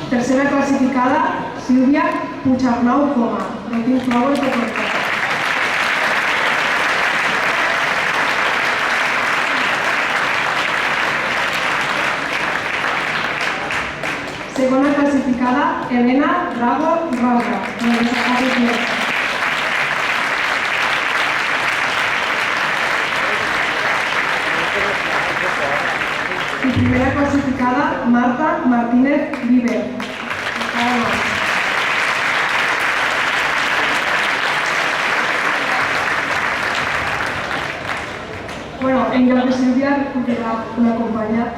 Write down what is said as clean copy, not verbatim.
Tercera classificada, Sílvia Puigarnau Coma, de Team Flowers de Cornellà. Segona classificada, Elena Drago Rosa, de Desacaris. I primera classificada, Marta Martínez Viver. Bueno, en lloc de Sílvia, una companya,